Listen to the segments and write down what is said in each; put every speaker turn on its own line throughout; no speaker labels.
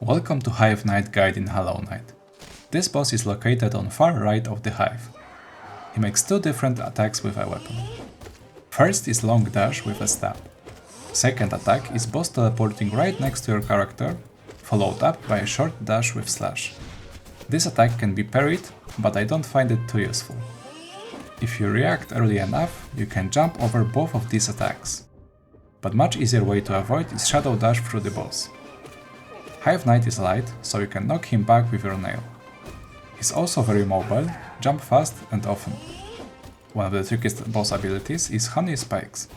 Welcome to Hive Knight guide in Hollow Knight. This boss is located on far right of the Hive. He makes two different attacks with a weapon. First is long dash with a stab. Second attack is boss teleporting right next to your character, followed up by a short dash with slash. This attack can be parried, but I don't find it too useful. If you react early enough, you can jump over both of these attacks. But much easier way to avoid is shadow dash through the boss. Hive Knight is light, so you can knock him back with your nail. He's also very mobile, jump fast and often. One of the trickiest boss abilities is Honey Spikes.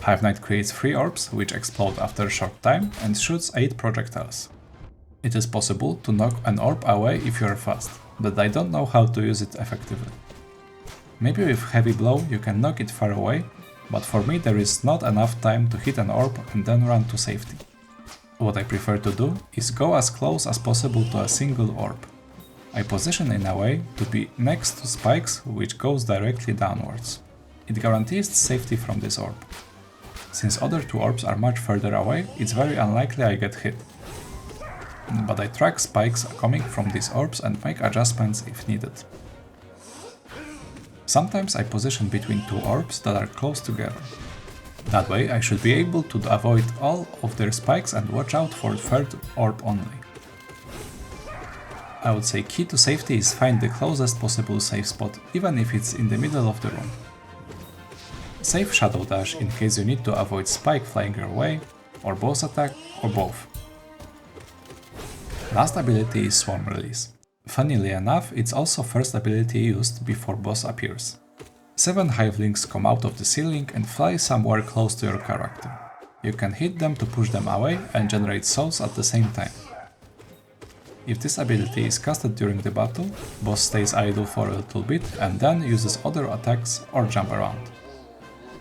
Hive Knight creates 3 orbs which explode after a short time and shoots 8 projectiles. It is possible to knock an orb away if you are fast, but I don't know how to use it effectively. Maybe with Heavy Blow you can knock it far away, but for me there is not enough time to hit an orb and then run to safety. What I prefer to do is go as close as possible to a single orb. I position in a way to be next to spikes which goes directly downwards. It guarantees safety from this orb. Since other 2 orbs are much further away, it's very unlikely I get hit. But I track spikes coming from these orbs and make adjustments if needed. Sometimes I position between 2 orbs that are close together. That way I should be able to avoid all of their spikes and watch out for the 3rd orb only. I would say key to safety is find the closest possible safe spot, even if it's in the middle of the room. Save shadow dash in case you need to avoid spike flying your way, or boss attack, or both. Last ability is Swarm Release. Funnily enough, it's also first ability used before boss appears. 7 hivelings come out of the ceiling and fly somewhere close to your character. You can hit them to push them away and generate souls at the same time. If this ability is casted during the battle, boss stays idle for a little bit and then uses other attacks or jump around.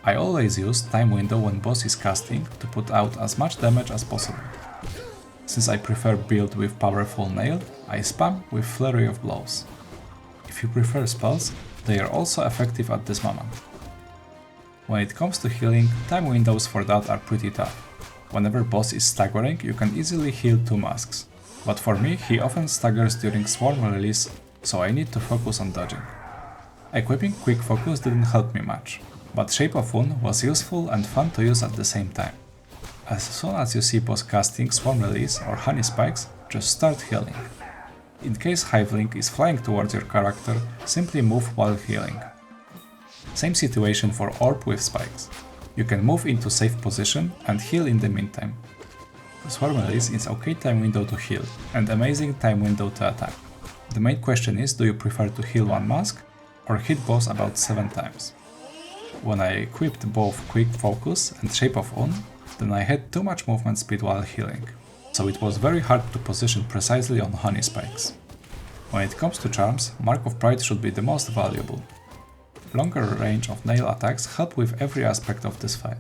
I always use time window when boss is casting to put out as much damage as possible. Since I prefer build with powerful nail, I spam with flurry of blows. If you prefer spells, they are also effective at this moment. When it comes to healing, time windows for that are pretty tough. Whenever boss is staggering, you can easily heal 2 masks. But for me, he often staggers during Swarm Release, so I need to focus on dodging. Equipping Quick Focus didn't help me much, but Shape of Wound was useful and fun to use at the same time. As soon as you see boss casting Swarm Release or Honey Spikes, just start healing. In case Hivelink is flying towards your character, simply move while healing. Same situation for Orb with Spikes. You can move into safe position and heal in the meantime. Swarm Release is okay time window to heal, and amazing time window to attack. The main question is, do you prefer to heal 1 mask, or hit boss about 7 times? When I equipped both Quick Focus and Shape of Wound, then I had too much movement speed while healing, so it was very hard to position precisely on Honey Spikes. When it comes to charms, Mark of Pride should be the most valuable. Longer range of nail attacks help with every aspect of this fight.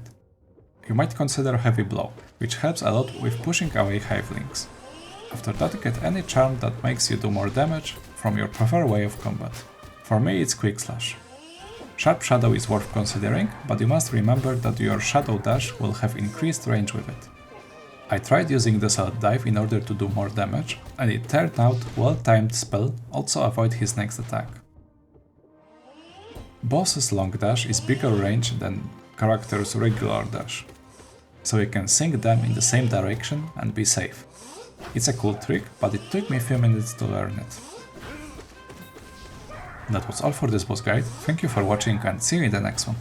You might consider Heavy Blow, which helps a lot with pushing away hivelings. After that, get any charm that makes you do more damage from your preferred way of combat. For me it's Quick Slash. Sharp Shadow is worth considering, but you must remember that your Shadow Dash will have increased range with it. I tried using the Salad Dive in order to do more damage, and it turned out well-timed spell also avoid his next attack. Boss's Long Dash is bigger range than character's regular dash, so you can sync them in the same direction and be safe. It's a cool trick, but it took me a few minutes to learn it. That was all for this boss guide, thank you for watching and see you in the next one.